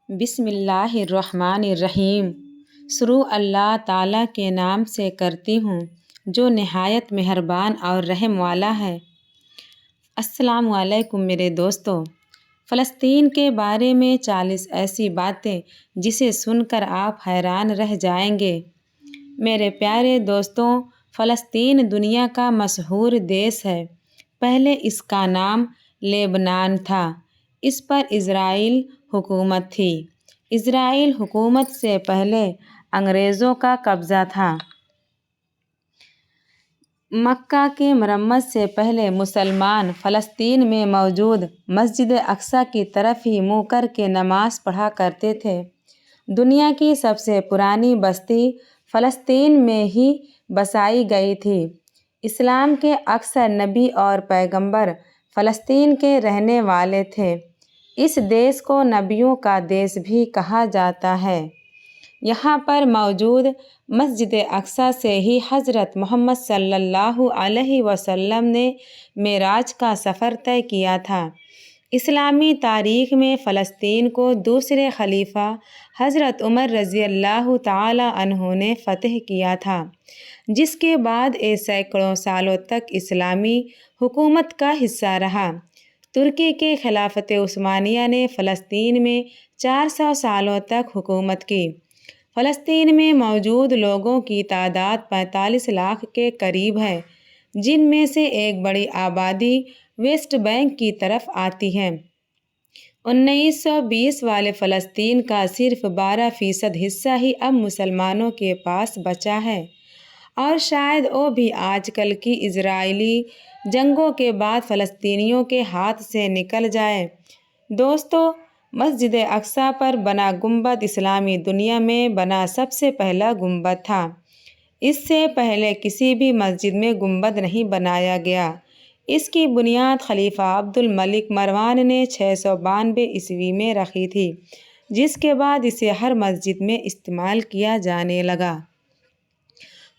بسم اللہ الرحمن الرحیم۔ شروع اللہ تعالیٰ کے نام سے کرتی ہوں جو نہایت مہربان اور رحم والا ہے۔ السلام علیکم میرے دوستو۔ فلسطین کے بارے میں 40 ایسی باتیں جسے سن کر آپ حیران رہ جائیں گے۔ میرے پیارے دوستوں، فلسطین دنیا کا مشہور دیش ہے۔ پہلے اس کا نام لبنان تھا۔ اس پر اسرائیل حکومت تھی۔ اسرائیل حکومت سے پہلے انگریزوں کا قبضہ تھا۔ مکہ کی مرمت سے پہلے مسلمان فلسطین میں موجود مسجد اقصی کی طرف ہی منہ کر کے نماز پڑھا کرتے تھے۔ دنیا کی سب سے پرانی بستی فلسطین میں ہی بسائی گئی تھی۔ اسلام کے اکثر نبی اور پیغمبر فلسطین کے رہنے والے تھے۔ اس دیش کو نبیوں کا دیش بھی کہا جاتا ہے۔ یہاں پر موجود مسجد اقصی سے ہی حضرت محمد صلی اللہ علیہ وسلم نے معراج کا سفر طے کیا تھا۔ اسلامی تاریخ میں فلسطین کو دوسرے خلیفہ حضرت عمر رضی اللہ تعالی عنہ نے فتح کیا تھا، جس کے بعد یہ سینکڑوں سالوں تک اسلامی حکومت کا حصہ رہا۔ ترکی کے خلافت عثمانیہ نے فلسطین میں 400 سالوں تک حکومت کی۔ فلسطین میں موجود لوگوں کی تعداد 45 لاکھ کے قریب ہے، جن میں سے ایک بڑی آبادی ویسٹ بینک کی طرف آتی ہے۔ 1920 والے فلسطین کا صرف 12% حصہ ہی اب مسلمانوں کے پاس بچا ہے، اور شاید وہ بھی آج کل کی اسرائیلی جنگوں کے بعد فلسطینیوں کے ہاتھ سے نکل جائے۔ دوستو، مسجد اقصی پر بنا گنبد اسلامی دنیا میں بنا سب سے پہلا گنبد تھا۔ اس سے پہلے کسی بھی مسجد میں گنبد نہیں بنایا گیا۔ اس کی بنیاد خلیفہ عبد الملک مروان نے 692 عیسوی میں رکھی تھی، جس کے بعد اسے ہر مسجد میں استعمال کیا جانے لگا۔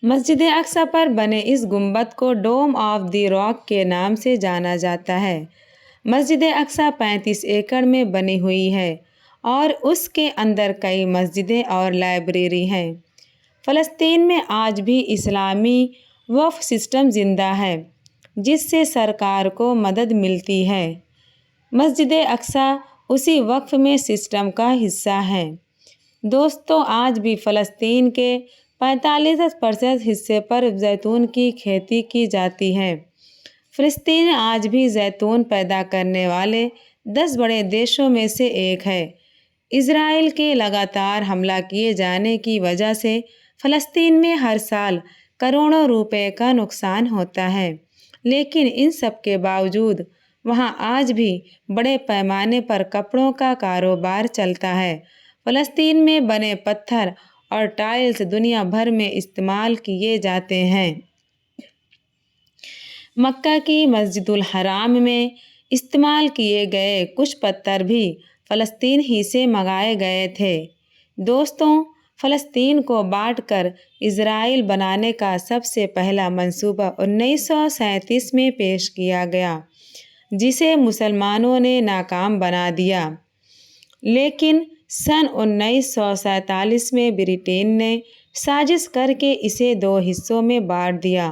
مسجد اقصی پر بنے اس گنبد کو ڈوم آف دی راک کے نام سے جانا جاتا ہے۔ مسجد اقصی 35 ایکڑ میں بنی ہوئی ہے اور اس کے اندر کئی مسجدیں اور لائبریری ہیں۔ فلسطین میں آج بھی اسلامی وقف سسٹم زندہ ہے، جس سے سرکار کو مدد ملتی ہے۔ مسجد اقصی اسی وقف میں سسٹم کا حصہ ہے۔ دوستو، آج بھی فلسطین کے 45% حصے پر زیتون کی کھیتی کی جاتی ہے۔ فلسطین آج بھی زیتون پیدا کرنے والے 10 بڑے دیشوں میں سے ایک ہے۔ اسرائیل کے لگاتار حملہ کیے جانے کی وجہ سے فلسطین میں ہر سال کروڑوں روپے کا نقصان ہوتا ہے، لیکن ان سب کے باوجود وہاں آج بھی بڑے پیمانے پر کپڑوں کا کاروبار چلتا ہے۔ فلسطین میں بنے پتھر اور ٹائلز دنیا بھر میں استعمال کیے جاتے ہیں۔ مکہ کی مسجد الحرام میں استعمال کیے گئے کچھ پتھر بھی فلسطین ہی سے منگائے گئے تھے۔ دوستوں، فلسطین کو بانٹ کر اسرائیل بنانے کا سب سے پہلا منصوبہ 1937 میں پیش کیا گیا، جسے مسلمانوں نے ناکام بنا دیا۔ لیکن سن 1947 میں برطانیہ نے سازش کر کے اسے 2 حصوں میں بانٹ دیا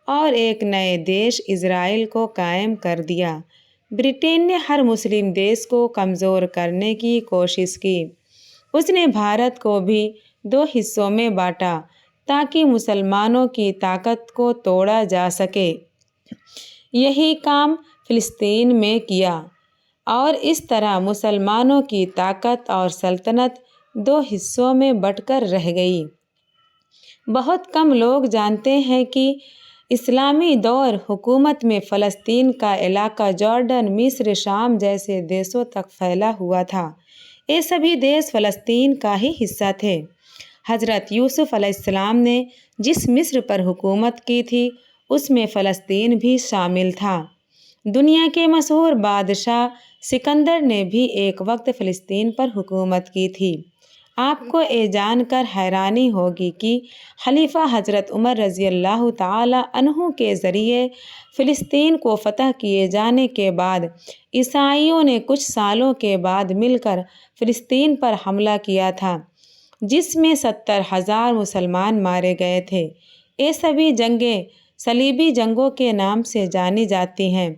اور ایک نئے دیش اسرائیل کو قائم کر دیا۔ برطانیہ نے ہر مسلم دیش کو کمزور کرنے کی کوشش کی۔ اس نے بھارت کو بھی 2 حصوں میں بانٹا تاکہ مسلمانوں کی طاقت کو توڑا جا سکے۔ یہی کام فلسطین میں کیا، اور اس طرح مسلمانوں کی طاقت اور سلطنت 2 حصوں میں بٹ کر رہ گئی۔ بہت کم لوگ جانتے ہیں کہ اسلامی دور حکومت میں فلسطین کا علاقہ جارڈن، مصر، شام جیسے دیشوں تک پھیلا ہوا تھا۔ یہ سبھی دیش فلسطین کا ہی حصہ تھے۔ حضرت یوسف علیہ السلام نے جس مصر پر حکومت کی تھی، اس میں فلسطین بھی شامل تھا۔ دنیا کے مشہور بادشاہ سکندر نے بھی ایک وقت فلسطین پر حکومت کی تھی۔ آپ کو یہ جان کر حیرانی ہوگی کہ خلیفہ حضرت عمر رضی اللہ تعالی عنہ کے ذریعے فلسطین کو فتح کیے جانے کے بعد عیسائیوں نے کچھ سالوں کے بعد مل کر فلسطین پر حملہ کیا تھا، جس میں 70,000 مسلمان مارے گئے تھے۔ یہ سبھی جنگیں صلیبی جنگوں کے نام سے جانی جاتی ہیں۔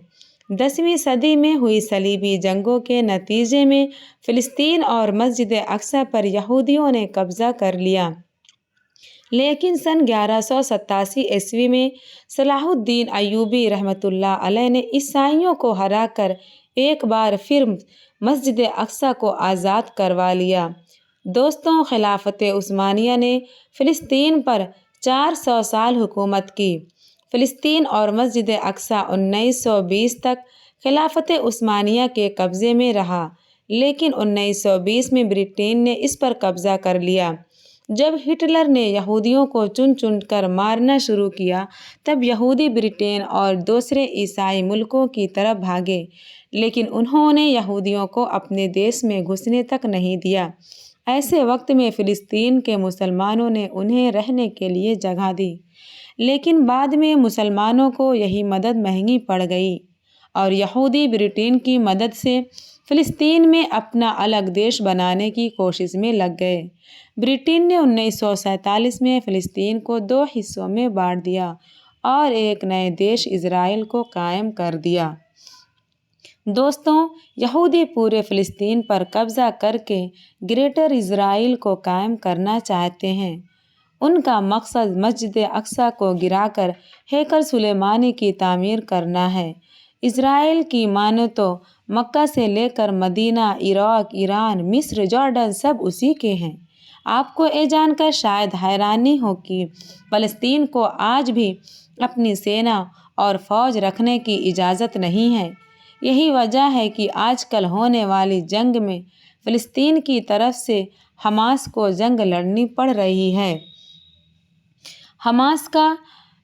10ویں صدی میں ہوئی صلیبی جنگوں کے نتیجے میں فلسطین اور مسجد اقصی پر یہودیوں نے قبضہ کر لیا، لیکن سن 1187 عیسوی میں صلاح الدین ایوبی رحمۃ اللہ علیہ نے عیسائیوں کو ہرا کر ایک بار پھر مسجد اقصی کو آزاد کروا لیا۔ دوستوں، خلافت عثمانیہ نے فلسطین پر 400 سال حکومت کی۔ فلسطین اور مسجد اقصی 1920 تک خلافت عثمانیہ کے قبضے میں رہا، لیکن 1920 میں برٹین نے اس پر قبضہ کر لیا۔ جب ہٹلر نے یہودیوں کو چن چن کر مارنا شروع کیا، تب یہودی برٹین اور دوسرے عیسائی ملکوں کی طرف بھاگے، لیکن انہوں نے یہودیوں کو اپنے دیش میں گھسنے تک نہیں دیا۔ ایسے وقت میں فلسطین کے مسلمانوں نے انہیں رہنے کے لیے جگہ دی، لیکن بعد میں مسلمانوں کو یہی مدد مہنگی پڑ گئی اور یہودی برٹین کی مدد سے فلسطین میں اپنا الگ دیش بنانے کی کوشش میں لگ گئے۔ برٹین نے 1947 میں فلسطین کو 2 حصوں میں بانٹ دیا اور ایک نئے دیش اسرائیل کو قائم کر دیا۔ دوستوں، یہودی پورے فلسطین پر قبضہ کر کے گریٹر اسرائیل کو قائم کرنا چاہتے ہیں۔ ان کا مقصد مسجد اقصی کو گرا کر ہیکل سلیمانی کی تعمیر کرنا ہے۔ اسرائیل کی مانو تو مکہ سے لے کر مدینہ، عراق، ایران، مصر، جارڈن سب اسی کے ہیں۔ آپ کو یہ جان کر شاید حیرانی ہو کہ فلسطین کو آج بھی اپنی سینا اور فوج رکھنے کی اجازت نہیں ہے۔ یہی وجہ ہے کہ آج کل ہونے والی جنگ میں فلسطین کی طرف سے حماس کو جنگ لڑنی پڑ رہی ہے۔ حماس کا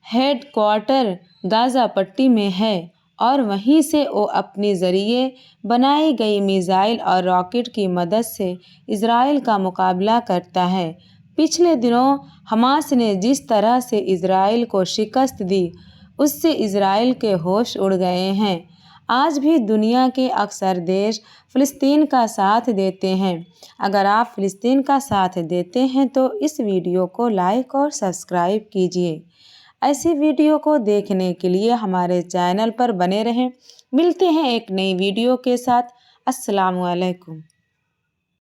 ہیڈ کوارٹر غزہ پٹی میں ہے اور وہیں سے وہ اپنے ذریعے بنائی گئی میزائل اور راکٹ کی مدد سے اسرائیل کا مقابلہ کرتا ہے۔ پچھلے دنوں حماس نے جس طرح سے اسرائیل کو شکست دی، اس سے اسرائیل کے ہوش اڑ گئے ہیں۔ آج بھی دنیا کے اکثر دیش فلسطین کا ساتھ دیتے ہیں۔ اگر آپ فلسطین کا ساتھ دیتے ہیں تو اس ویڈیو کو لائک اور سبسکرائب کیجیے۔ ایسی ویڈیو کو دیکھنے کے لیے ہمارے چینل پر بنے رہیں۔ ملتے ہیں ایک نئی ویڈیو کے ساتھ۔ السلام علیکم۔